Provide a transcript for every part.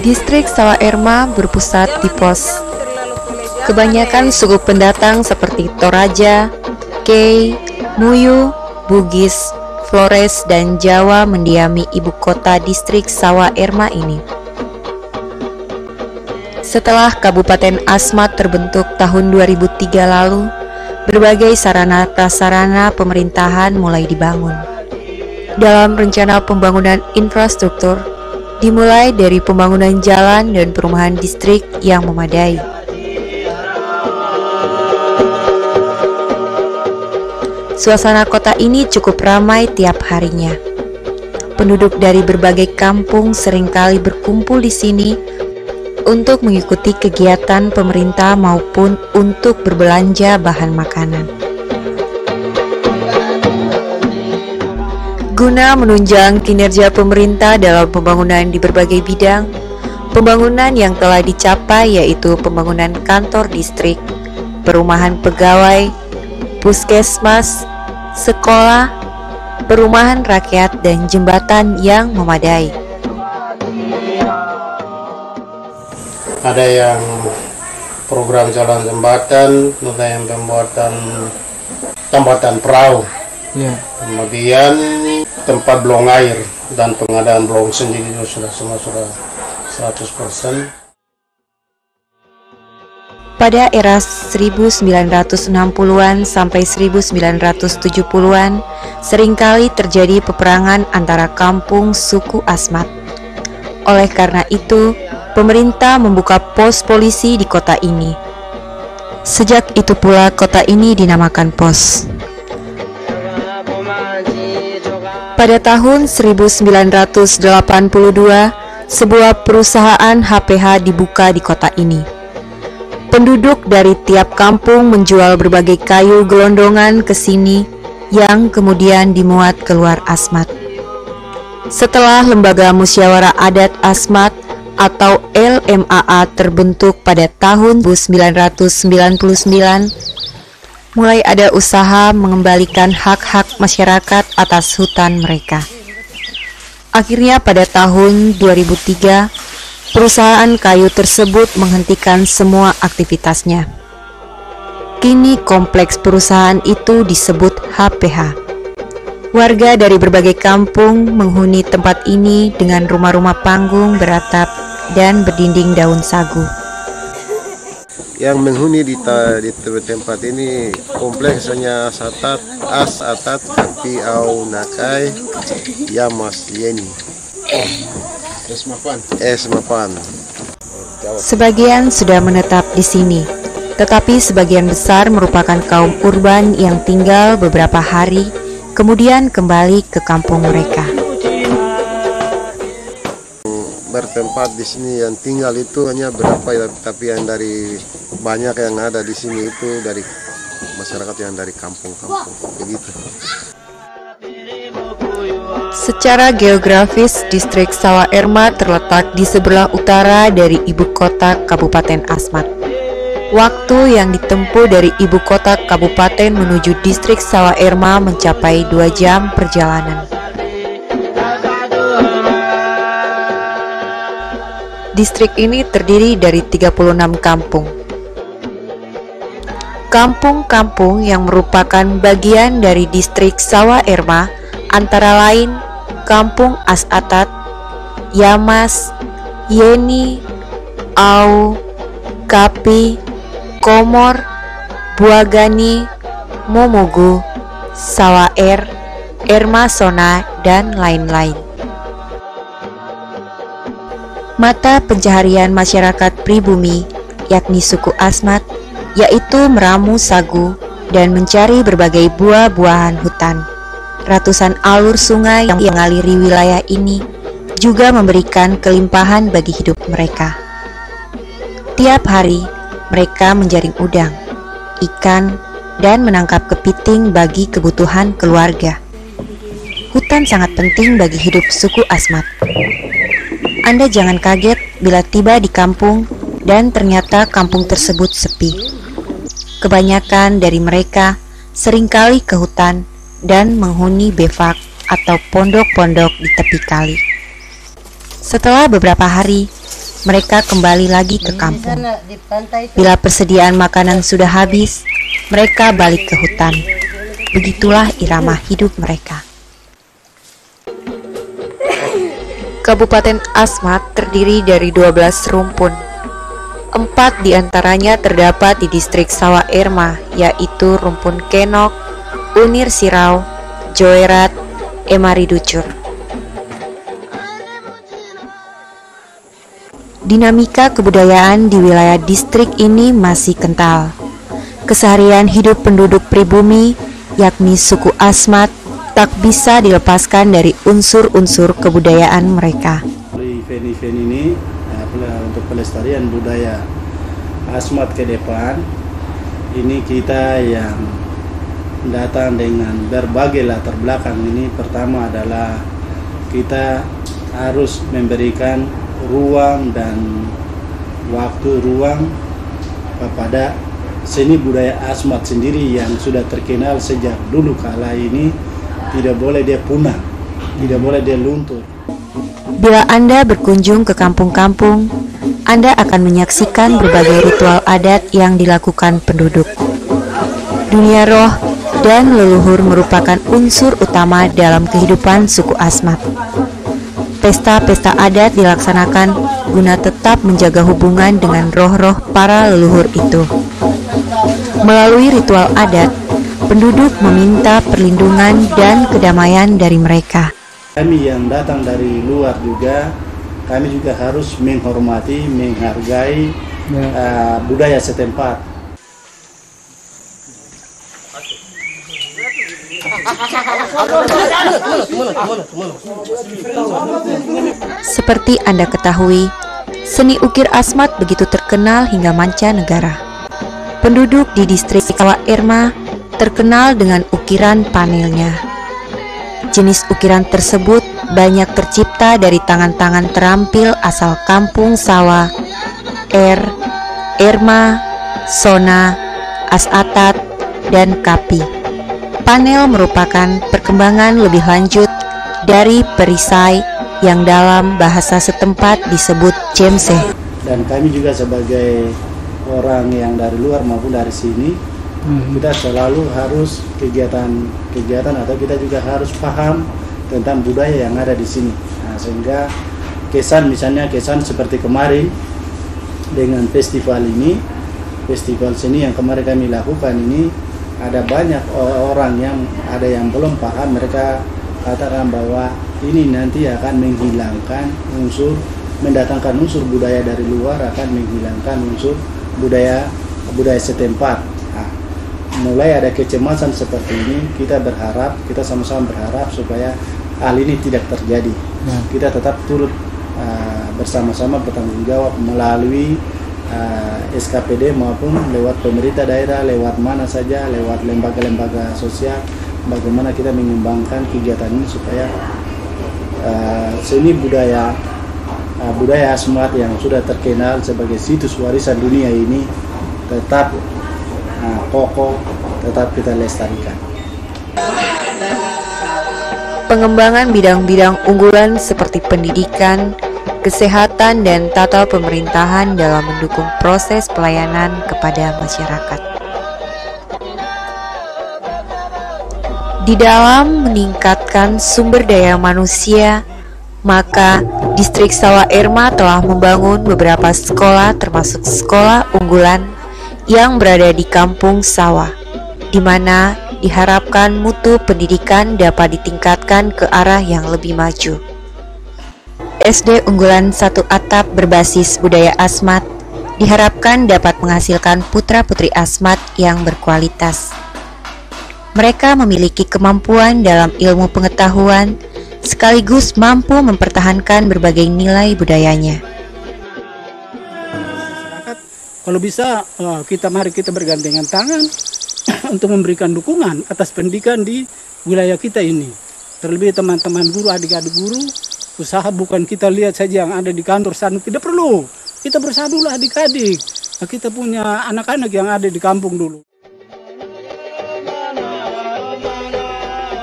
Distrik Sawaerma berpusat di pos. Kebanyakan suku pendatang seperti Toraja, Kei, Muyu, Bugis, Flores, dan Jawa mendiami ibu kota distrik Sawaerma ini. Setelah Kabupaten Asmat terbentuk tahun 2003 lalu, berbagai sarana prasarana pemerintahan mulai dibangun. Dalam rencana pembangunan infrastruktur, dimulai dari pembangunan jalan dan perumahan distrik yang memadai. Suasana kota ini cukup ramai tiap harinya. Penduduk dari berbagai kampung seringkali berkumpul di sini untuk mengikuti kegiatan pemerintah maupun untuk berbelanja bahan makanan. Guna menunjang kinerja pemerintah dalam pembangunan di berbagai bidang, pembangunan yang telah dicapai yaitu pembangunan kantor distrik, perumahan pegawai, puskesmas, sekolah, perumahan rakyat, dan jembatan yang memadai. Ada yang program jalan jembatan, ada yang pembuatan perahu, kemudian tempat buang air dan pengadaan buang sendiri sudah 100%. Pada era 1960-an sampai 1970-an, seringkali terjadi peperangan antara kampung suku Asmat. Oleh karena itu, pemerintah membuka pos polisi di kota ini. Sejak itu pula kota ini dinamakan pos. Pada tahun 1982, sebuah perusahaan HPH dibuka di kota ini. Penduduk dari tiap kampung menjual berbagai kayu gelondongan ke sini yang kemudian dimuat keluar Asmat. Setelah Lembaga Musyawarah Adat Asmat atau LMAA terbentuk pada tahun 1999, mulai ada usaha mengembalikan hak-hak masyarakat atas hutan mereka. Akhirnya pada tahun 2003, perusahaan kayu tersebut menghentikan semua aktivitasnya. Kini kompleks perusahaan itu disebut HPH. Warga dari berbagai kampung menghuni tempat ini dengan rumah-rumah panggung beratap dan berdinding daun sagu. Yang menghuni di tempat ini kompleksnya Satat, As Atat, Tapi Au Nakai, Yamas Yeni, Esmapan. Sebagian sudah menetap di sini, tetapi sebagian besar merupakan kaum urban yang tinggal beberapa hari, kemudian kembali ke kampung mereka. Bertempat di sini yang tinggal itu hanya berapa ya, tapi yang dari banyak yang ada di sini itu dari masyarakat yang dari kampung-kampung begitu. Secara geografis, distrik Sawaerma terletak di sebelah utara dari ibu kota Kabupaten Asmat. Waktu yang ditempuh dari ibu kota kabupaten menuju distrik Sawaerma mencapai 2 jam perjalanan. Distrik ini terdiri dari 36 kampung. Kampung-kampung yang merupakan bagian dari distrik Sawaerma antara lain Kampung As Atat, Yamas, Yeni, Au, Kapi, Komor, Buagani, Momogu, Sawaer, Ermasona, dan lain-lain. Mata pencaharian masyarakat pribumi, yakni suku Asmat, yaitu meramu sagu dan mencari berbagai buah-buahan hutan. Ratusan alur sungai yang mengaliri wilayah ini juga memberikan kelimpahan bagi hidup mereka. Tiap hari, mereka menjaring udang, ikan, dan menangkap kepiting bagi kebutuhan keluarga. Hutan sangat penting bagi hidup suku Asmat. Anda jangan kaget bila tiba di kampung dan ternyata kampung tersebut sepi. Kebanyakan dari mereka seringkali ke hutan dan menghuni bevak atau pondok-pondok di tepi kali. Setelah beberapa hari, mereka kembali lagi ke kampung. Bila persediaan makanan sudah habis, mereka balik ke hutan. Begitulah irama hidup mereka. Kabupaten Asmat terdiri dari 12 rumpun. 4 diantaranya terdapat di distrik Sawah Erma, yaitu rumpun Kenok, Unir Sirau, Joerat, Emari Ducur. Dinamika kebudayaan di wilayah distrik ini masih kental. Keseharian hidup penduduk pribumi, yakni suku Asmat, tak bisa dilepaskan dari unsur-unsur kebudayaan mereka. Event-event ini untuk pelestarian budaya Asmat ke depan, ini kita yang datang dengan berbagai latar belakang ini. Pertama adalah kita harus memberikan ruang dan waktu ruang kepada seni budaya Asmat sendiri yang sudah terkenal sejak dulu kala ini. Tidak boleh dia punah, tidak boleh dia luntur. Bila Anda berkunjung ke kampung-kampung, Anda akan menyaksikan berbagai ritual adat yang dilakukan penduduk. Dunia roh dan leluhur merupakan unsur utama dalam kehidupan suku Asmat. Pesta-pesta adat dilaksanakan guna tetap menjaga hubungan dengan roh-roh para leluhur itu. Melalui ritual adat, penduduk meminta perlindungan dan kedamaian dari mereka. Kami yang datang dari luar juga, kami juga harus menghormati, menghargai budaya setempat. Seperti Anda ketahui, seni ukir Asmat begitu terkenal hingga mancanegara. Penduduk di distrik Sawah Erma terkenal dengan ukiran panelnya. Jenis ukiran tersebut banyak tercipta dari tangan-tangan terampil asal kampung Sawah, Erma, Sona, Asatat, dan Kapi. Panel merupakan perkembangan lebih lanjut dari perisai yang dalam bahasa setempat disebut jemse. Dan kami juga sebagai orang yang dari luar maupun dari sini, kita selalu harus kegiatan atau kita juga harus paham tentang budaya yang ada di sini. Nah, sehingga misalnya kesan seperti kemarin dengan festival ini, festival seni yang kemarin kami lakukan ini, ada banyak orang yang ada yang belum paham. Mereka katakan bahwa ini nanti akan menghilangkan mendatangkan unsur budaya dari luar, akan menghilangkan unsur budaya setempat. Nah, mulai ada kecemasan seperti ini, kita sama-sama berharap supaya hal ini tidak terjadi. Kita tetap turut bersama-sama bertanggung jawab melalui SKPD maupun lewat pemerintah daerah, lewat mana saja, lewat lembaga-lembaga sosial, bagaimana kita mengembangkan kegiatan ini supaya seni budaya Asmat yang sudah terkenal sebagai situs warisan dunia ini tetap kokoh, tetap kita lestarikan. Pengembangan bidang-bidang unggulan seperti pendidikan, kesehatan, dan tata pemerintahan dalam mendukung proses pelayanan kepada masyarakat. Di dalam meningkatkan sumber daya manusia, maka distrik Sawah Erma telah membangun beberapa sekolah termasuk sekolah unggulan yang berada di kampung Sawah, di mana diharapkan mutu pendidikan dapat ditingkatkan ke arah yang lebih maju. SD unggulan 1 atap berbasis budaya Asmat diharapkan dapat menghasilkan putra-putri Asmat yang berkualitas. Mereka memiliki kemampuan dalam ilmu pengetahuan sekaligus mampu mempertahankan berbagai nilai budayanya. Kalau bisa mari kita bergandengan tangan untuk memberikan dukungan atas pendidikan di wilayah kita ini. Terlebih teman-teman guru, adik-adik guru, usaha bukan kita lihat saja yang ada di kantor sana, tidak perlu. Kita bersadulah adik-adik. Nah, kita punya anak-anak yang ada di kampung dulu.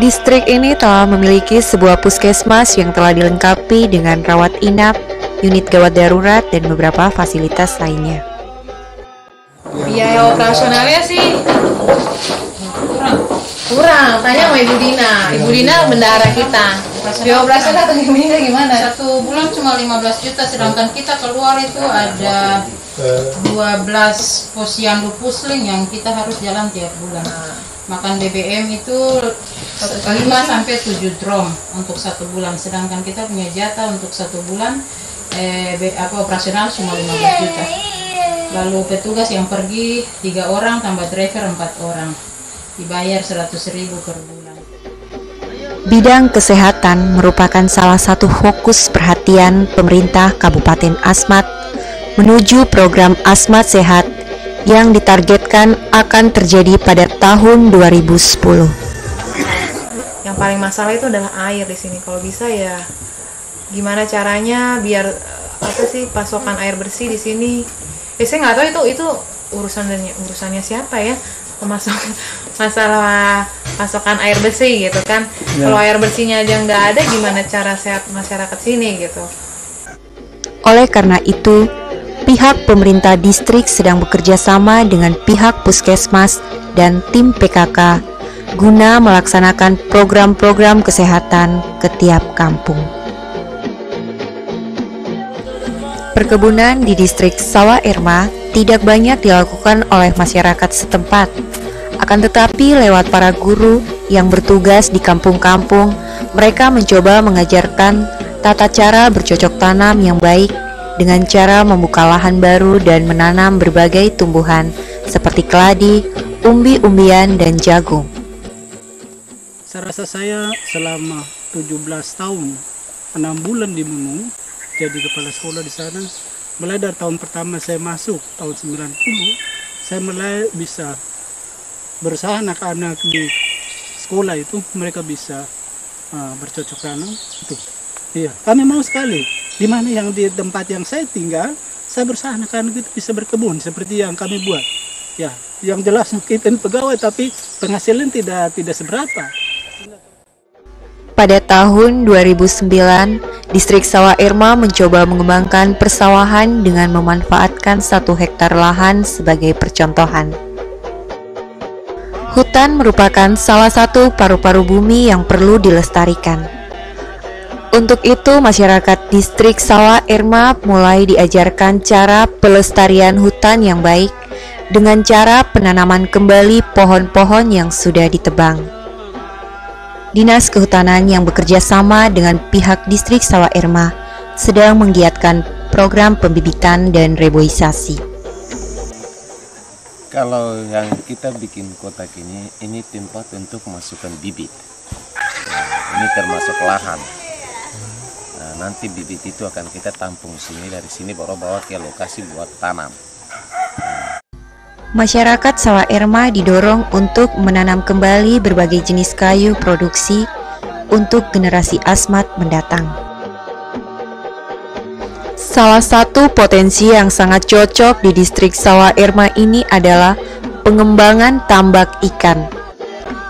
Distrik ini telah memiliki sebuah puskesmas yang telah dilengkapi dengan rawat inap, unit gawat darurat, dan beberapa fasilitas lainnya. Biaya operasionalnya sih kurang. Tanya sama Ibu Dina. Ibu Dina bendahara kita. Biaya operasional atau gimana? 1 bulan cuma 15 juta, sedangkan kita keluar itu ada 12 posyandu pusling yang kita harus jalan tiap bulan. Makan BBM itu 5-7 drum untuk 1 bulan, sedangkan kita punya jatah untuk 1 bulan operasional cuma 15 juta. Lalu petugas yang pergi 3 orang tambah driver 4 orang, dibayar 100.000 per bulan. Bidang kesehatan merupakan salah satu fokus perhatian pemerintah Kabupaten Asmat menuju program Asmat Sehat yang ditargetkan akan terjadi pada tahun 2010. Yang paling masalah itu adalah air di sini. Kalau bisa ya gimana caranya biar pasokan air bersih di sini. Saya nggak tahu itu urusannya siapa ya, masalah pasokan air bersih gitu kan. Ya. Kalau air bersihnya aja nggak ada, gimana cara sehat masyarakat sini gitu. Oleh karena itu, pihak pemerintah distrik sedang bekerja sama dengan pihak puskesmas dan tim PKK guna melaksanakan program-program kesehatan ke tiap kampung. Perkebunan di distrik Sawah Erma tidak banyak dilakukan oleh masyarakat setempat. Akan tetapi lewat para guru yang bertugas di kampung-kampung, mereka mencoba mengajarkan tata cara bercocok tanam yang baik dengan cara membuka lahan baru dan menanam berbagai tumbuhan seperti keladi, umbi-umbian, dan jagung. Saya rasa saya selama 17 tahun, 6 bulan di Munung, jadi kepala sekolah di sana. Mulai dari tahun pertama saya masuk, tahun 90, saya mulai bisa berusaha anak-anak di sekolah itu, mereka bisa bercocok tanam. Itu. Iya, kami mau sekali. Di mana yang di tempat yang saya tinggal, saya berusaha anak-anak itu bisa berkebun seperti yang kami buat. Ya, yang jelas kita ini pegawai tapi penghasilan tidak seberapa. Pada tahun 2009, distrik Sawah Erma mencoba mengembangkan persawahan dengan memanfaatkan 1 hektar lahan sebagai percontohan. Hutan merupakan salah satu paru-paru bumi yang perlu dilestarikan. Untuk itu, masyarakat distrik Sawah Erma mulai diajarkan cara pelestarian hutan yang baik dengan cara penanaman kembali pohon-pohon yang sudah ditebang. Dinas Kehutanan yang bekerja sama dengan pihak distrik Sawah Erma sedang menggiatkan program pembibitan dan reboisasi. Kalau yang kita bikin kotak ini tempat untuk masukkan bibit. Ini termasuk lahan. Nah, nanti bibit itu akan kita tampung sini, dari sini baru bawa ke lokasi buat tanam. Masyarakat Sawah Erma didorong untuk menanam kembali berbagai jenis kayu produksi untuk generasi Asmat mendatang. Salah satu potensi yang sangat cocok di distrik Sawah Erma ini adalah pengembangan tambak ikan,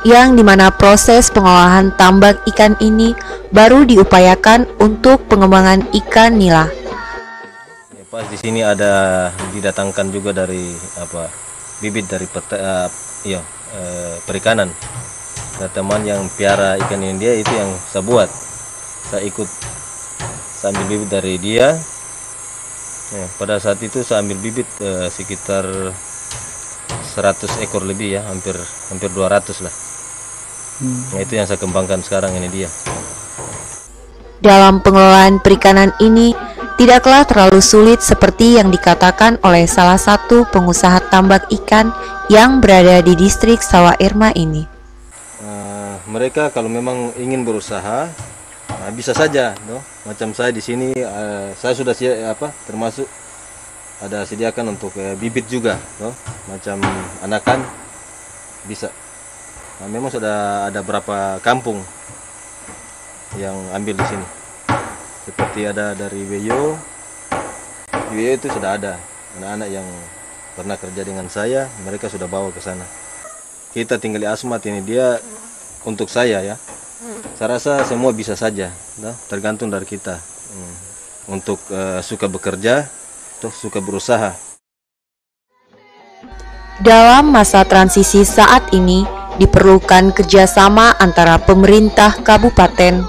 yang dimana proses pengolahan tambak ikan ini baru diupayakan untuk pengembangan ikan nila. Ya, pas di sini ada didatangkan juga dari bibit dari perikanan. Nah, teman yang piara ikan ini dia itu yang saya buat. Saya ambil bibit dari dia. Ya, pada saat itu saya ambil bibit sekitar 100 ekor lebih ya, hampir 200 lah. Nah, itu yang saya kembangkan sekarang ini dia. Dalam pengelolaan perikanan ini tidaklah terlalu sulit seperti yang dikatakan oleh salah satu pengusaha tambak ikan yang berada di distrik Sawah Erma ini. Mereka kalau memang ingin berusaha, bisa saja, macam saya di sini, saya sudah termasuk ada sediakan untuk bibit juga, macam anakan bisa. Nah, memang sudah ada berapa kampung yang ambil di sini. Seperti ada dari Weyo itu sudah ada anak-anak yang pernah kerja dengan saya, mereka sudah bawa ke sana. Kita tinggal di Asmat ini, dia untuk saya ya. Saya rasa semua bisa saja, tergantung dari kita. untuk suka bekerja, toh suka berusaha. Dalam masa transisi saat ini, diperlukan kerjasama antara pemerintah kabupaten,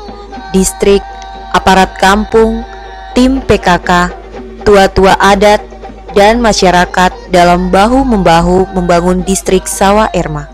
distrik, aparat kampung, tim PKK, tua-tua adat, dan masyarakat dalam bahu-membahu membangun distrik Sawah Erma.